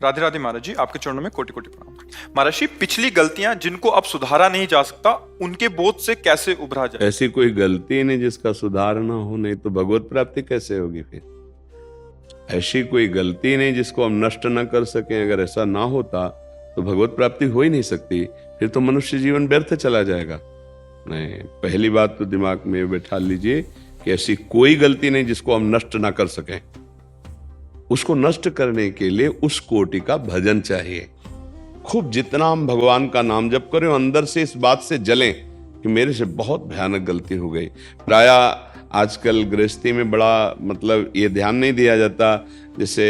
राधे राधे महाराज जी, आपके चरणों में कोटि कोटि प्रणाम। महाराज जी, पिछली गलतियां जिनको अब सुधारा नहीं जा सकता, उनके बोझ से कैसे उभरा जाए? ऐसी कोई गलती नहीं जिसका सुधार ना हो, नहीं तो भगवत प्राप्ति कैसे होगी? फिर ऐसी कोई गलती नहीं जिसको हम नष्ट ना कर सकें। अगर ऐसा ना होता तो भगवत प्राप्ति हो ही नहीं सकती, फिर तो मनुष्य जीवन व्यर्थ चला जाएगा। नहीं, पहली बात तो दिमाग में बैठा लीजिए कि ऐसी कोई गलती नहीं जिसको हम नष्ट ना कर सकें। उसको नष्ट करने के लिए उस कोटि का भजन चाहिए। खूब जितना हम भगवान का नाम जप करें, अंदर से इस बात से जलें कि मेरे से बहुत भयानक गलती हो गई। प्रायः आजकल गृहस्थी में बड़ा ये ध्यान नहीं दिया जाता। जैसे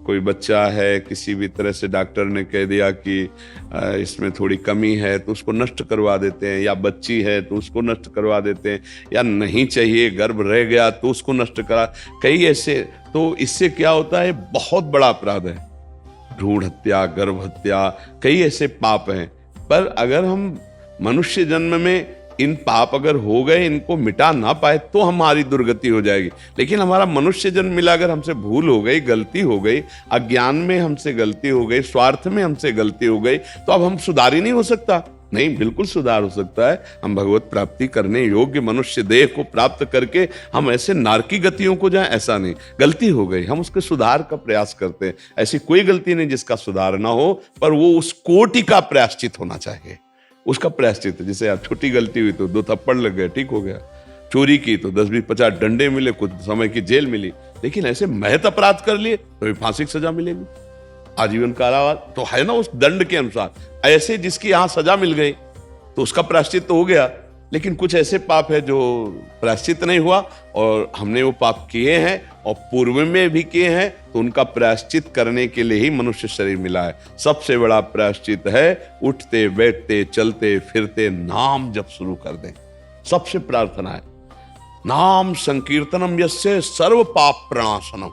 कोई बच्चा है, किसी भी तरह से डॉक्टर ने कह दिया कि इसमें थोड़ी कमी है, तो उसको नष्ट करवा देते हैं, या बच्ची है तो उसको नष्ट करवा देते हैं, या नहीं चाहिए, गर्भ रह गया तो उसको नष्ट करा। कई ऐसे, तो इससे क्या होता है, बहुत बड़ा अपराध है। भ्रूण हत्या, गर्भ हत्या, कई ऐसे पाप हैं। पर अगर हम मनुष्य जन्म में इन पाप अगर हो गए, इनको मिटा ना पाए, तो हमारी दुर्गति हो जाएगी। लेकिन हमारा मनुष्य जन्म मिला, अगर हमसे भूल हो गई, गलती हो गई, अज्ञान में हमसे गलती हो गई, स्वार्थ में हमसे गलती हो गई, तो अब हम सुधार ही नहीं हो सकता। नहीं, बिल्कुल सुधार हो सकता है। हम भगवत प्राप्ति करने योग्य मनुष्य देह को प्राप्त करके हम ऐसे नारकी गतियों को जाएं, ऐसा नहीं। गलती हो गई, हम उसके सुधार का प्रयास करते हैं। ऐसी कोई गलती नहीं जिसका सुधार ना हो, पर वो उस कोटि का प्रायश्चित होना चाहिए। उसका प्रायश्चित, जैसे आप छोटी गलती हुई तो 2 थप्पड़ लग गए, ठीक हो गया। चोरी की तो 10-20-50 डंडे मिले, कुछ समय की जेल मिली। लेकिन ऐसे महत अपराध कर लिए तो फांसी की सजा मिलेगी, आजीवन कारावास तो है ना उस दंड के अनुसार। ऐसे जिसकी यहां सजा मिल गई तो उसका प्रायश्चित तो हो गया। लेकिन कुछ ऐसे पाप है जो प्रायश्चित नहीं हुआ, और हमने वो पाप किए हैं और पूर्व में भी किए हैं, तो उनका प्रायश्चित करने के लिए ही मनुष्य शरीर मिला है। सबसे बड़ा प्रायश्चित है उठते बैठते चलते फिरते नाम जप शुरू कर दें। सबसे प्रार्थना है, नाम संकीर्तनम यस्य सर्व पाप प्रणाशनम।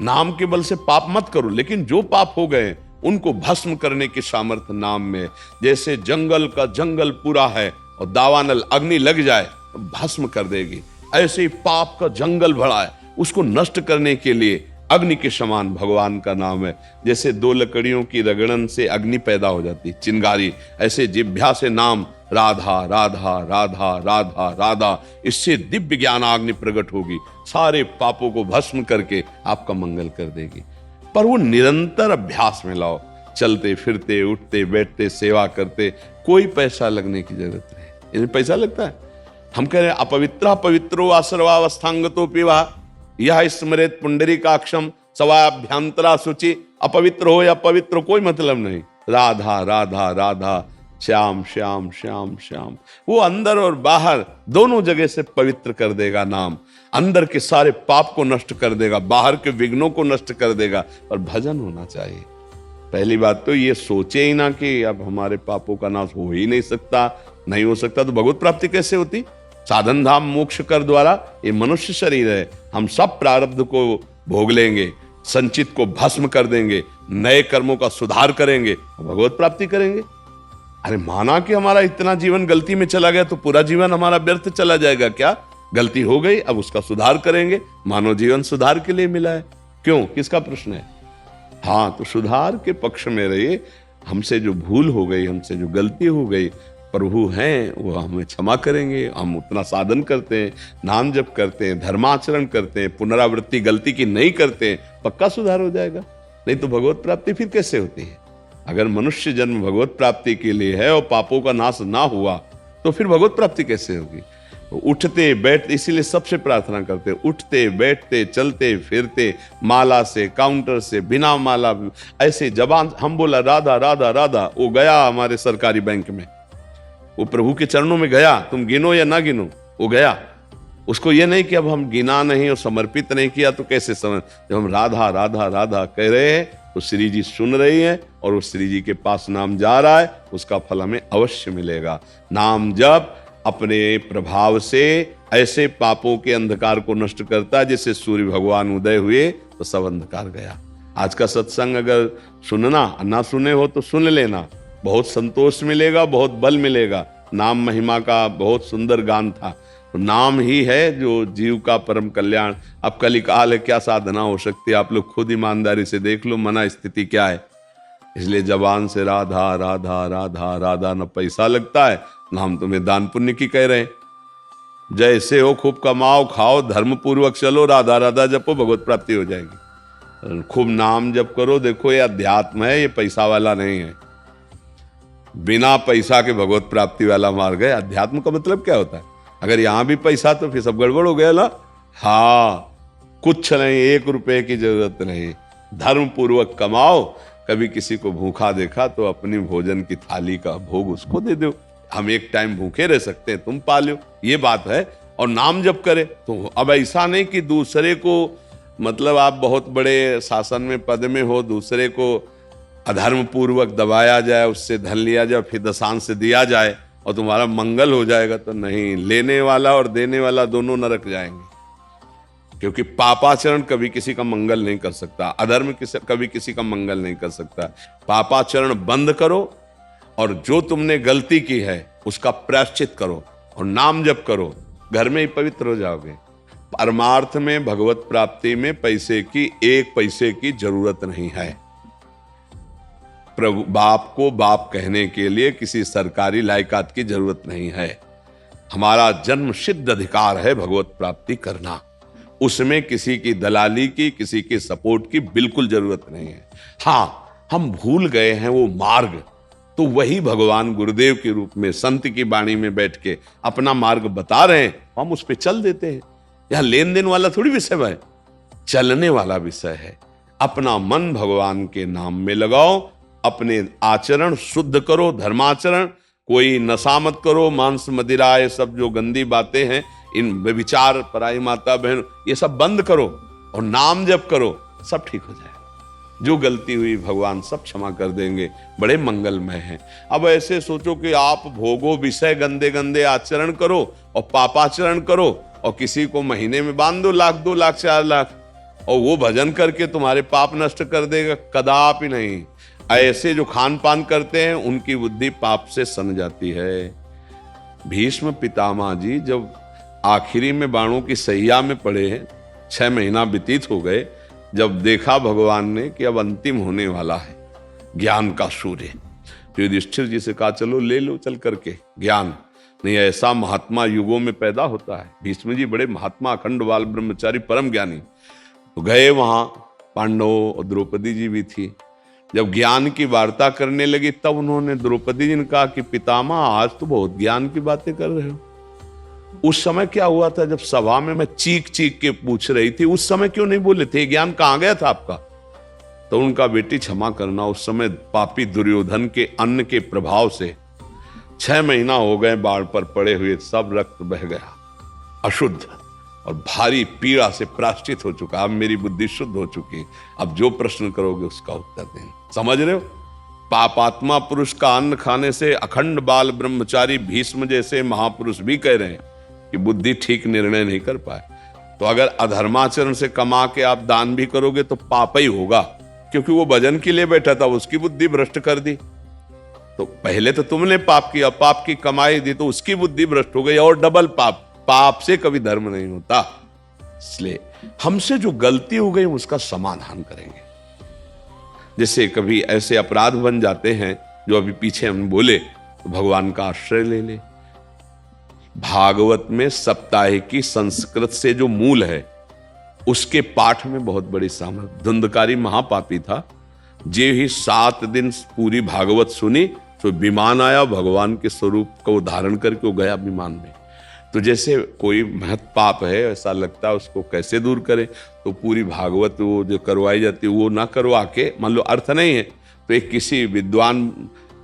नाम के बल से पाप मत करो, लेकिन जो पाप हो गए उनको भस्म करने की सामर्थ्य नाम में। जैसे जंगल का जंगल पूरा है और दावानल अग्नि लग जाए तो भस्म कर देगी, ऐसे ही पाप का जंगल भरा है, उसको नष्ट करने के लिए अग्नि के समान भगवान का नाम है। जैसे 2 लकड़ियों की रगड़न से अग्नि पैदा हो जाती, चिंगारी, ऐसे जिह्वा से नाम राधा राधा राधा राधा राधा, इससे दिव्य ज्ञानाग्नि प्रकट होगी, सारे पापों को भस्म करके आपका मंगल कर देगी। पर वो निरंतर अभ्यास में लाओ, चलते फिरते उठते बैठते सेवा करते, कोई पैसा लगने की जरूरत नहीं। इसमें पैसा लगता है? हम कह रहे हैं अपवित्र पवित्रो असर्वावस्थांगतो पिवा यह स्मरेत पुंडरीकाक्षम सवाभ्यंतरा शुचि। अपवित्र हो या पवित्र कोई मतलब नहीं। राधा राधा राधा, श्याम श्याम श्याम श्याम, वो अंदर और बाहर दोनों जगह से पवित्र कर देगा नाम। अंदर के सारे पाप को नष्ट कर देगा, बाहर के विघ्नों को नष्ट कर देगा। पर भजन होना चाहिए। पहली बात तो ये सोचे ही ना कि अब हमारे पापों का नाश हो ही नहीं सकता। नहीं हो सकता तो भगवत प्राप्ति कैसे होती? साधन धाम मोक्ष कर द्वारा, ये मनुष्य शरीर है, हम सब प्रारब्ध को भोग लेंगे, संचित को भस्म कर देंगे, नए कर्मों का सुधार करेंगे, भगवत प्राप्ति करेंगे। अरे माना कि हमारा इतना जीवन गलती में चला गया तो पूरा जीवन हमारा व्यर्थ चला जाएगा क्या? गलती हो गई, अब उसका सुधार करेंगे। मानव जीवन सुधार के लिए मिला है, क्यों, किसका प्रश्न है? हाँ, तो सुधार के पक्ष में रहिए। हमसे जो भूल हो गई, हमसे जो गलती हो गई, प्रभु हैं वो हमें क्षमा करेंगे। हम उतना साधन करते हैं, नाम जप करते हैं, धर्माचरण करते हैं, पुनरावृत्ति गलती की नहीं करते हैं, पक्का सुधार हो जाएगा। नहीं तो भगवत प्राप्ति फिर कैसे होती है? अगर मनुष्य जन्म भगवत प्राप्ति के लिए है और पापों का नाश ना हुआ तो फिर भगवत प्राप्ति कैसे होगी? उठते बैठते, इसीलिए सबसे प्रार्थना करते, उठते बैठते चलते फिरते, माला से, काउंटर से, बिना माला, ऐसे जबान हम बोला राधा राधा राधा, वो गया हमारे सरकारी बैंक में, वो प्रभु के चरणों में गया। तुम गिनो या ना गिनो, वो गया। उसको ये नहीं कि अब हम गिना नहीं और समर्पित नहीं किया तो कैसे समझ। जब हम राधा राधा राधा कह रहे हैं तो श्री जी सुन रही हैं और उस श्री जी के पास नाम जा रहा है, उसका फल हमें अवश्य मिलेगा। नाम जब अपने प्रभाव से ऐसे पापों के अंधकार को नष्ट करता है जैसे सूर्य भगवान उदय हुए तो सब अंधकार गया। आज का सत्संग अगर सुनना ना सुने हो तो सुन लेना, बहुत संतोष मिलेगा, बहुत बल मिलेगा। नाम महिमा का बहुत सुंदर गान था। तो नाम ही है जो जीव का परम कल्याण। अब कलिकाल है, क्या साधना हो सकती है? आप लोग खुद ईमानदारी से देख लो मना स्थिति क्या है। इसलिए जबान से राधा राधा राधा राधा, न पैसा लगता है ना हम तुम्हें दान पुण्य की कह रहे हैं। जैसे हो खूब कमाओ खाओ धर्म पूर्वक चलो, राधा राधा जपो, भगवत प्राप्ति हो जाएगी। खूब नाम जप करो। देखो ये अध्यात्म है, ये पैसा वाला नहीं है। बिना पैसा के भगवत प्राप्ति वाला मार्ग है। अध्यात्म का मतलब क्या होता है? अगर यहां भी पैसा तो फिर सब गड़बड़ हो गया ना। हाँ, कुछ नहीं, 1 रुपए की जरूरत नहीं। धर्म पूर्वक कमाओ। कभी किसी को भूखा देखा तो अपनी भोजन की थाली का भोग उसको दे दो। हम एक टाइम भूखे रह सकते हैं, तुम पालो, ये बात है। और नाम जप करे तो अब ऐसा नहीं कि दूसरे को, मतलब आप बहुत बड़े शासन में पद में हो, दूसरे को अधर्म पूर्वक दबाया जाए, उससे धन लिया जाए, फिर दशांश से दिया जाए और तुम्हारा मंगल हो जाएगा। तो नहीं, लेने वाला और देने वाला दोनों नरक जाएंगे। क्योंकि पापाचरण कभी किसी का मंगल नहीं कर सकता, अधर्म कभी किसी का मंगल नहीं कर सकता। पापाचरण बंद करो और जो तुमने गलती की है उसका प्रायश्चित करो और नाम जप करो, घर में ही पवित्र हो जाओगे। परमार्थ में, भगवत प्राप्ति में पैसे की 1 पैसे की जरूरत नहीं है। प्रभु बाप को बाप कहने के लिए किसी सरकारी लायकात की जरूरत नहीं है। हमारा जन्म सिद्ध अधिकार है भगवत प्राप्ति करना। उसमें किसी की दलाली की, किसी के सपोर्ट की बिल्कुल जरूरत नहीं है। हाँ, हम भूल गए हैं वो मार्ग, तो वही भगवान गुरुदेव के रूप में संत की वाणी में बैठ के अपना मार्ग बता रहे हैं, हम उस पर चल देते हैं। यह लेन देन वाला थोड़ी विषय है, चलने वाला विषय है। अपना मन भगवान के नाम में लगाओ, अपने आचरण शुद्ध करो, धर्माचरण। कोई नशा मत करो, मांस मदिरा, ये सब जो गंदी बातें हैं, इन व्यभिचार, पराई माता बहन, ये सब बंद करो और नाम जप करो, सब ठीक हो जाएगा। जो गलती हुई भगवान सब क्षमा कर देंगे, बड़े मंगलमय हैं। अब ऐसे सोचो कि आप भोगो विषय, गंदे गंदे आचरण करो और पापाचरण करो और किसी को महीने में बांध दो 1 लाख 2 लाख 4 लाख और वो भजन करके तुम्हारे पाप नष्ट कर देगा, कदापि नहीं। ऐसे जो खान पान करते हैं उनकी बुद्धि पाप से सन जाती है। भीष्म पितामह जी जब आखिरी में बाणों की सैया में पड़े हैं, 6 महीना व्यतीत हो गए, जब देखा भगवान ने कि अब अंतिम होने वाला है ज्ञान का सूर्य, तो युधिष्ठिर जी से कहा चलो ले लो चल करके ज्ञान। नहीं, ऐसा महात्मा युगों में पैदा होता है। भीष्म जी बड़े महात्मा, अखंड बाल ब्रह्मचारी, परम ज्ञानी। तो गए वहां, पांडव और द्रौपदी जी भी थी। जब ज्ञान की वार्ता करने लगी तब उन्होंने द्रौपदी जी ने कहा कि पितामह आज तो बहुत ज्ञान की बातें कर रहे हो। उस समय क्या हुआ था जब सभा में मैं चीख चीख के पूछ रही थी, उस समय क्यों नहीं बोले थे? ज्ञान कहां गया था आपका? तो उनका बेटी क्षमा करना, उस समय पापी दुर्योधन के अन्न के प्रभाव से 6 महीना हो गए बाढ़ पर पड़े हुए, सब रक्त बह गया, अशुद्ध और भारी पीड़ा से प्राश्चित हो चुका। अब मेरी बुद्धि शुद्ध हो चुकी। अब जो प्रश्न करोगे उसका उत्तर दें। समझ रहे हो? पापात्मा पुरुष का अन्न खाने से अखंड बाल ब्रह्मचारी भीष्म जैसे महापुरुष भी कह रहे हैं कि बुद्धि ठीक निर्णय नहीं कर पाए। तो अगर अधर्माचरण से कमा के आप दान भी करोगे तो पाप ही होगा, क्योंकि वो भजन के लिए बैठा था, उसकी बुद्धि भ्रष्ट कर दी। तो पहले तो तुमने पाप किया, पाप की कमाई दी तो उसकी बुद्धि भ्रष्ट हो गई और डबल पाप। पाप से कभी धर्म नहीं होता। इसलिए हमसे जो गलती हो गई उसका समाधान करेंगे। जैसे कभी ऐसे अपराध बन जाते हैं जो अभी पीछे हम बोले, तो भगवान का आश्रय ले ले। भागवत में सप्ताहिकी संस्कृत से जो मूल है उसके पाठ में बहुत बड़ी सामर्थ्य। धुंधकारी महापापी था, जे ही 7 दिन पूरी भागवत सुनी तो विमान आया, भगवान के स्वरूप को धारण करके वो गया विमान में। तो जैसे कोई महत पाप है, ऐसा लगता है उसको कैसे दूर करे, तो पूरी भागवत वो जो करवाई जाती है वो ना करवा के, मान लो अर्थ नहीं है तो एक किसी विद्वान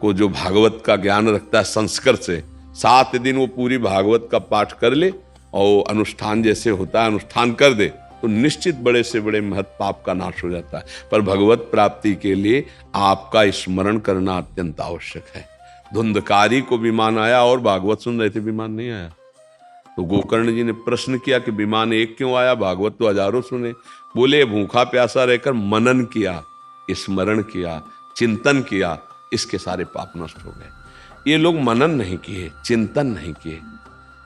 को जो भागवत का ज्ञान रखता है संस्कृत से, 7 दिन वो पूरी भागवत का पाठ कर ले और अनुष्ठान जैसे होता है अनुष्ठान कर दे, तो निश्चित बड़े से बड़े महत पाप का नाश हो जाता है। पर भगवत प्राप्ति के लिए आपका स्मरण करना अत्यंत आवश्यक है। धुंधकारी को विमान आया और भागवत सुन रहे थे, विमान नहीं आया। तो गोकर्ण जी ने प्रश्न किया कि विमान एक क्यों आया, भागवत तो हजारों सुने। बोले भूखा प्यासा रहकर मनन किया, स्मरण किया, चिंतन किया, इसके सारे पाप नष्ट हो गए। ये लोग मनन नहीं किए, चिंतन नहीं किए,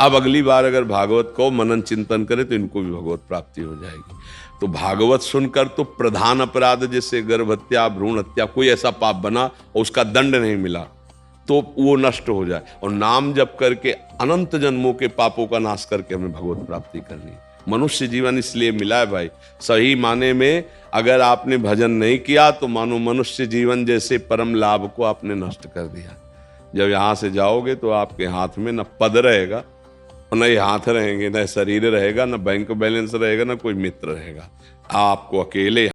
अब अगली बार अगर भागवत को मनन चिंतन करे तो इनको भी भगवत प्राप्ति हो जाएगी। तो भागवत सुनकर तो प्रधान अपराध जैसे गर्भ हत्या, भ्रूण हत्या, कोई ऐसा पाप बना और उसका दंड नहीं मिला तो वो नष्ट हो जाए, और नाम जप करके अनंत जन्मों के पापों का नाश करके हमें भगवत प्राप्ति करनी। मनुष्य जीवन इसलिए मिला है भाई, सही माने में अगर आपने भजन नहीं किया तो मानो मनुष्य जीवन जैसे परम लाभ को आपने नष्ट कर दिया। जब यहाँ से जाओगे तो आपके हाथ में न पद रहेगा, न ये हाथ रहेंगे, न शरीर रहेगा, न बैंक बैलेंस रहेगा, न कोई मित्र रहेगा, आपको अकेले